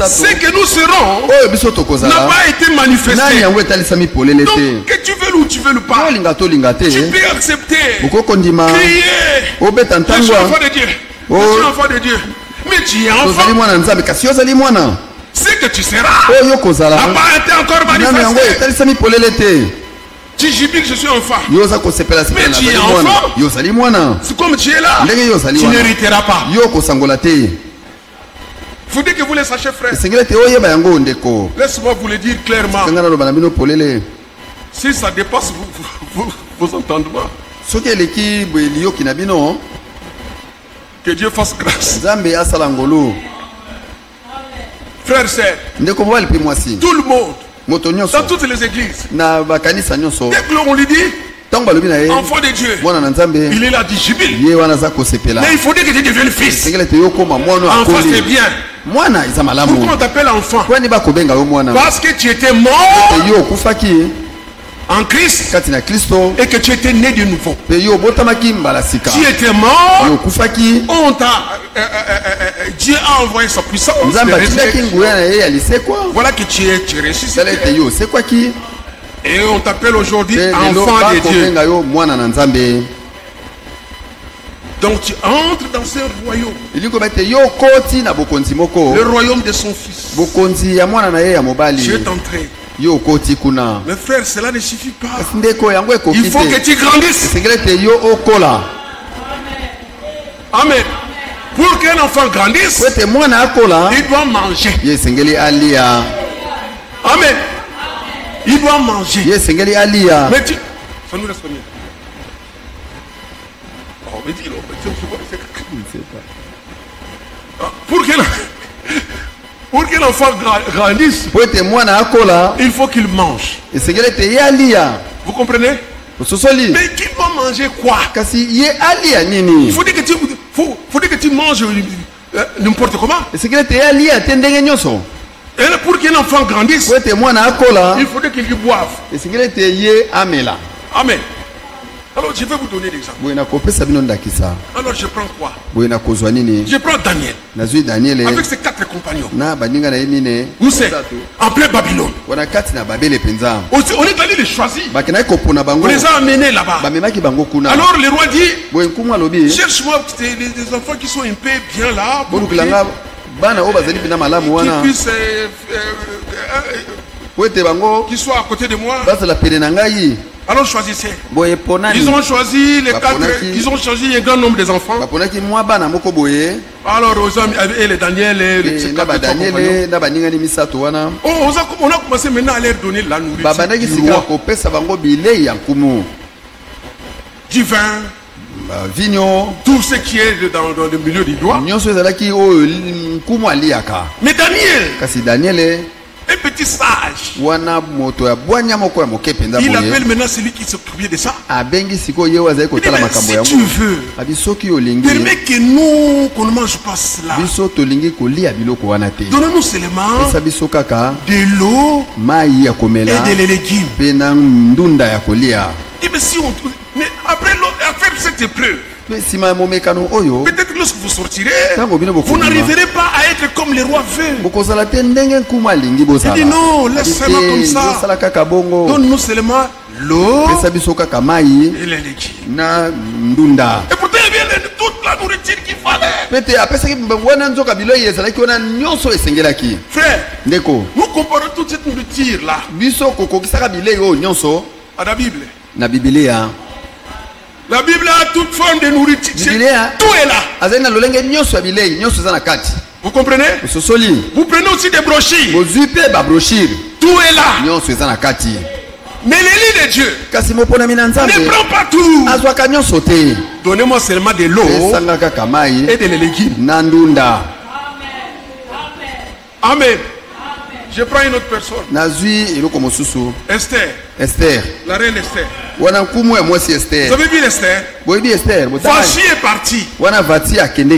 c'est que nous serons n'a pas été manifesté. Donc que tu veux ou tu veux pas, tu peux accepter, crier. Je suis enfant de Dieu. Je suis enfant de Dieu. Mais tu es enfant. C'est que tu seras. N'a pas été encore manifesté. Tu jubiles, je suis enfant. Mais tu es enfant. C'est comme tu es là. Tu n'hériteras pas. Faut dire que vous les sachez, frère. Laisse-moi vous le dire clairement. Si ça dépasse vos entendements, que Dieu fasse grâce. Frères et sœurs, tout le monde, dans toutes les églises, dès que l'on lui dit enfant de Dieu, il est là, dit jubile. Mais il faut dire que tu deviennes fils. Enfant, c'est bien. Pourquoi on t'appelle enfant? Parce que tu étais mort en Christ et que tu étais né de nouveau. Tu étais mort, Dieu a envoyé sa puissance. Voilà que tu es ressuscité. Et on t'appelle aujourd'hui enfant de Dieu. Donc tu entres dans ce royaume. Le royaume de son fils. Tu es entré. Mais frère, cela ne suffit pas. Il faut que tu grandisses. Amen. Pour qu'un enfant grandisse, il doit manger. Amen. Il doit manger. Mais tu... Ça nous reste combien? Oh, mais dis-le. Pour qu'un enfant grandisse, il faut qu'il mange. Vous comprenez? Mais qui doit manger quoi? Il faut dire que tu manges n'importe comment. Et là, pour qu'un enfant grandisse, il faut qu'il boive. Amen. Alors je vais vous donner l'exemple. Alors je prends quoi? Je prends Daniel. Avec ses 4 compagnons. Où c'est? En plein Babylone. On est allé les choisir. On les a amenés là-bas. Alors le roi dit, cherche-moi des enfants qui sont un peu bien là, qui puissent qui soient à côté de moi. Alors choisissez. Ils ont choisi les 4, ils ont choisi un grand nombre des enfants. Alors aux hommes et les Daniel et les on a commencé maintenant à leur donner la nourriture du vin, vigno, tout ce qui est dans le milieu du doigt. Mais Daniel, un petit sage, il appelle maintenant celui qui s'occupait de ça. Il dit, si tu veux, permets que nous qu'on ne mange pas cela. Donne-nous seulement de l'eau et des légumes. Et bien si on, mais après cette épreuve, peut-être lorsque vous sortirez, vous n'arriverez pas à être comme les rois veulent. Il dit non, laisse-moi comme ça. Donne-nous seulement l'eau et les légumes. Et pourtant il y avait toute la nourriture qu'il fallait. Frère, nous comparons toute cette nourriture là à la Bible. La Bible a toute forme de nourriture. Tout est là. Vous comprenez? Vous prenez aussi des brochures. Tout est là. Mais l'Élie de Dieu ne prend pas tout. Donnez-moi seulement de l'eau et des légumes. Amen. Je prends une autre personne. Esther. La reine Esther. Vous avez vu Esther? Vachi est parti.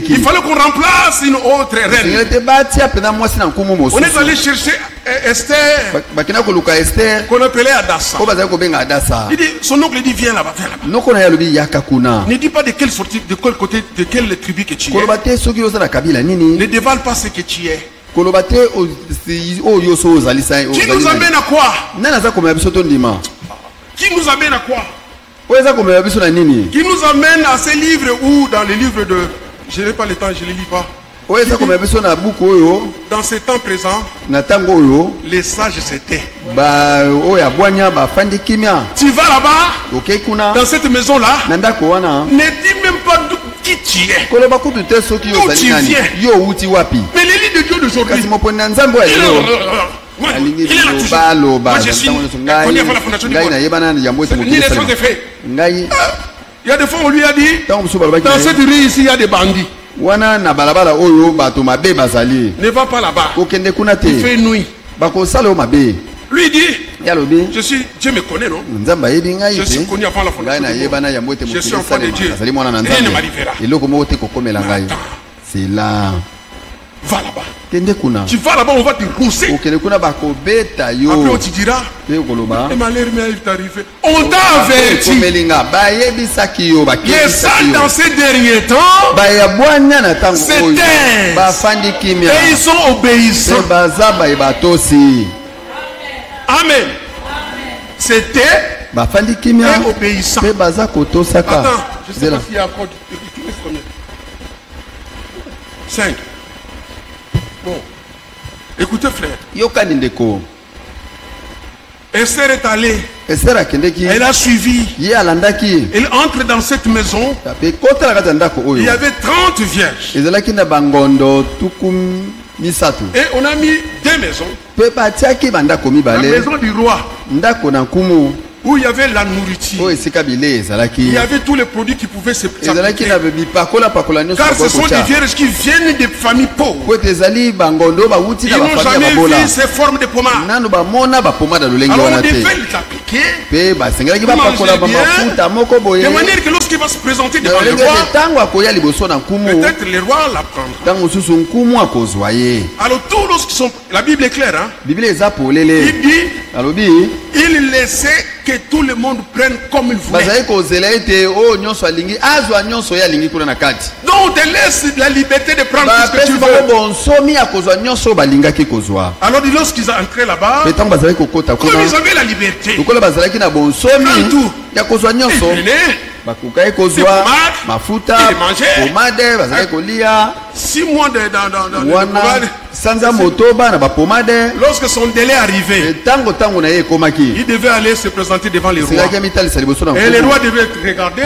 Il fallait qu'on remplace une autre reine. On est allé chercher Esther qu'on appelait Adassa. Il dit, son oncle dit viens là-bas, ne dis pas de quelle sortie, de quel côté, de quelle tribu que tu es. Ne dévale pas ce que tu es. Qui nous amène à quoi? Qui nous amène à quoi? Qui nous amène à ces livres ou dans les livres de... Je n'ai pas le temps, je ne les lis pas. Dans ces temps présents, les sages s'étaient. Tu vas là-bas, dans cette maison-là, ne dis même pas qui tu es. D'où tu viens. Mais l'Élie de Dieu d'aujourd'hui, il est là toujours. Moi je suis connu avant la fondation du monde. Ni les choses de fait. Il y a des fois on lui a dit, dans cette rue ici il y a des bandits. Ne va pas là-bas. Il fait nuit. Lui dit, Dieu me connaît, non? Je suis connu avant la fondation du monde. Je suis enfant de Dieu. Rien ne m'arrivera. C'est là. Va là-bas. Tu vas là-bas, on va te pousser. Après on te dira, et malheur m'est arrivé. On t'a averti. Les sages dans ces derniers temps, c'était. Et ils sont obéissants. Amen. C'était et obéissant. Attends, je ne sais pas s'il y a encore 5. Bon. Écoutez frère. Esther est allée. Elle a suivi. Elle entre dans cette maison. Il y avait 30 vierges. Et on a mis 2 maisons. La maison du roi, où il y avait la nourriture. Il y avait tous les produits qui pouvaient se s'appliquer. Car ce sont des vierges qui viennent des familles pauvres. Ils n'ont jamais vu ces formes de pommade. Alors on devait les appliquer. De manière que lorsqu'il va se présenter devant le roi, peut-être le roi l'apprendra. Alors tout lorsqu'ils sont... La Bible est claire, hein? Il dit, il laissait que tout le monde prenne comme il voulait. Donc, te laisse la liberté de prendre tout ce que tu veux. Alors, lorsqu'ils sont entrés là-bas, comme ils avaient la liberté, ils prenaient, bakukai kozwa mafuta pomade bazali kolia 6 mois wana sanza motoba na ba pomade. Lorsque son délai arrivait, tango na ye komaki, il devait aller se présenter devant les rois. Et les rois devaient regarder.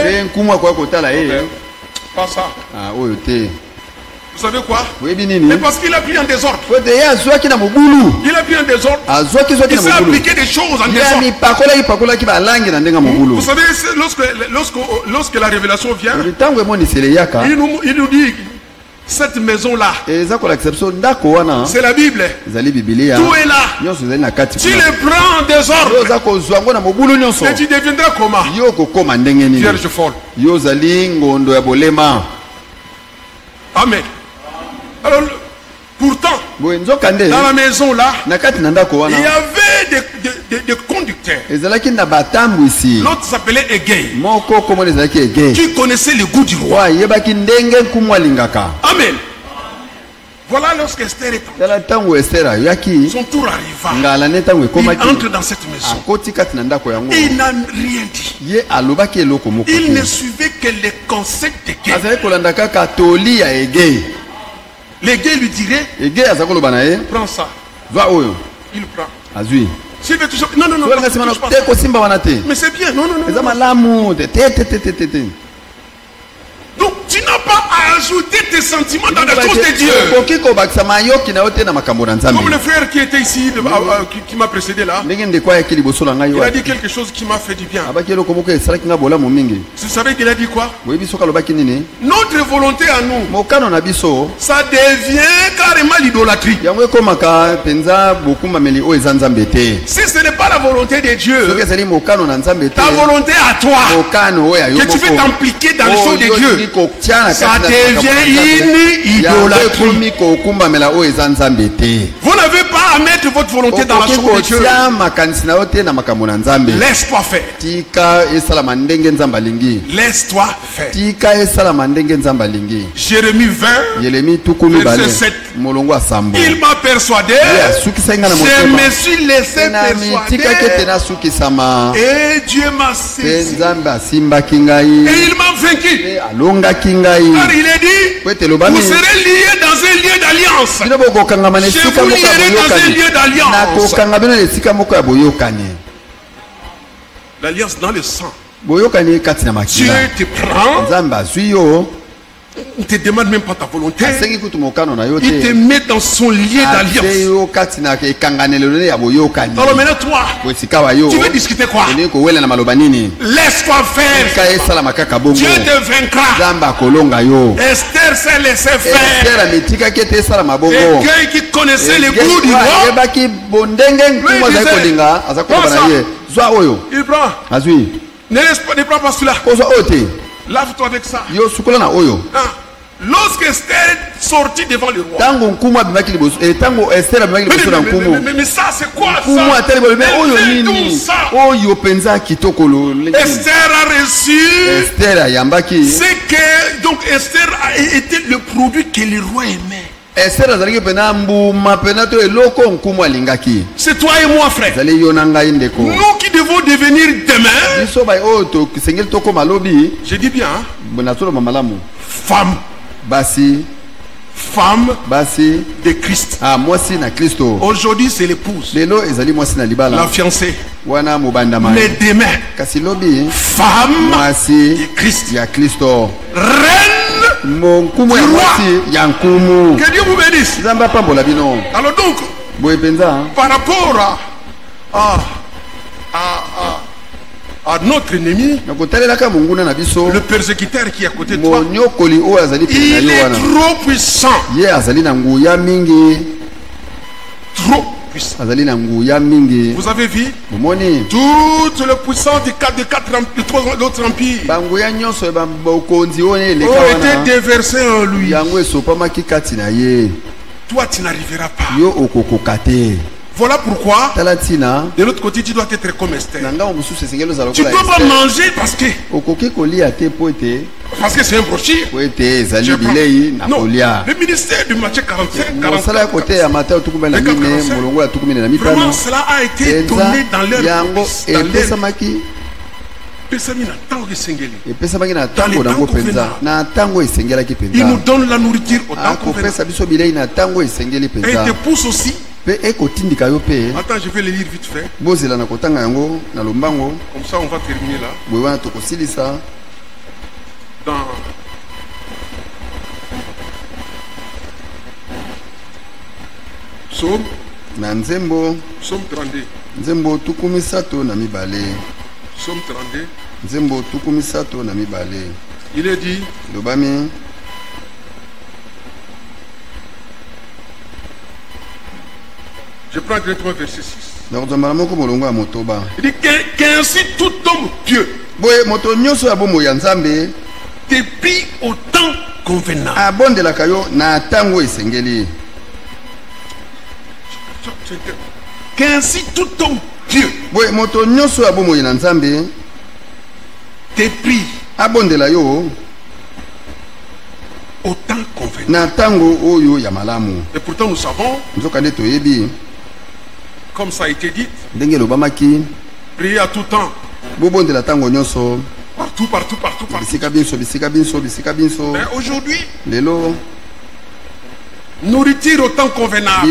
Pas ça. Ah oyo te. Vous savez quoi? Mais parce qu'il a pris en désordre. Il a pris en désordre. Il s'est appliqué des choses en désordre. Vous savez, lorsque la révélation vient, il nous dit, cette maison-là, c'est la Bible. Tout est là. Tu les prends en désordre. Mais tu deviendras comment? Vierge folle. Amen. Alors, pourtant, dans la maison là, il y avait des conducteurs. L'autre s'appelait Egei, qui connaissait le goût du roi. Amen. Voilà lorsque Esther est entrée. Son tour arriva. Il entre dans cette maison. Et il n'a rien dit. Il ne suivait que les conseils d'Egei. L'Egei lui dirait, prends ça. Il prend. S'il veut toucher, non, mais c'est bien, non. Donc tu n'as pas à ajouter tes sentiments dans les choses de Dieu. Comme le frère qui était ici, qui m'a précédé là, il a dit quelque chose qui m'a fait du bien. Vous savez qu'il a dit quoi? Notre volonté à nous, ça devient carrément l'idolâtrie. Si ce n'est pas la volonté de Dieu, ta volonté à toi, que tu veux t'impliquer dans les choses de Dieu, ça devient une idolâtrie. Vous n'avez pas à mettre votre volonté dans la chose de Dieu. Laisse-toi faire. Laisse-toi faire. Jérémie 20, verset 7. Il m'a persuadé. Je me suis laissé persuader. Et Dieu m'a saisi. Et il m'a vaincu. Car il est dit, vous serez liés dans un lieu d'alliance. Je vous lierai dans un lieu d'alliance. L'alliance dans le sang. Dieu te prend. Il ne te demande même pas ta volonté. Il te met dans son lieu d'alliance. Alors maintenant toi, tu veux discuter quoi? Laisse-toi faire. Dieu te vaincra. Esther s'est laissé faire. Quelqu'un qui connaissait le goût du roi, il prend. Ne prends pas celui-là. Lave-toi avec ça. Lorsque Esther est sortie devant le roi, mais ça c'est quoi ça? Esther a reçu ce que donc Esther a été le produit que le roi aimait. C'est toi et moi, frère. Nous qui devons devenir demain, je dis bien, femme de Christ. Aujourd'hui c'est l'épouse, la fiancée. Mais demain, femme de Christ. Reine du roi. Que Dieu vous bénisse. Alors donc, par rapport à notre ennemi, le persécuteur qui est à côté de toi, il est trop puissant. Trop puissant. Vous avez vu toute la puissance des trois autres empires ont été déversés en lui. Toi tu n'arriveras pas. Voilà pourquoi de l'autre côté tu dois être comme Esther. Tu ne peux pas manger parce que c'est un brochure. Non, le ministère de Matthieu 45, vraiment cela a été donné dans leur Il nous donne la nourriture au temps convenable. Et il te pousse aussi. Attends, je vais le lire vite fait. Comme ça, on va terminer là. Dans Psaume 32. Nzembo tukumisato na mibale. Psaume 32. Nzembo tukumisato na mibale. Il est dit. Lobami. Je prends directement verset 6. Il dit qu'ainsi tout homme pieux te prie au temps convenable. Qu'ainsi tout homme pieux te prie au temps convenable. Et pourtant nous savons, comme ça a été dit, prier à tout temps. Partout. Mais aujourd'hui, nourriture au temps convenable.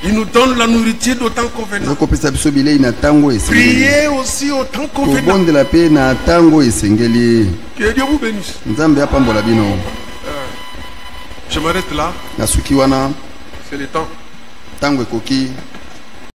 Il nous donne la nourriture au temps convenable. Prier aussi au temps convenable. Que Dieu vous bénisse. Je m'arrête là. C'est le temps.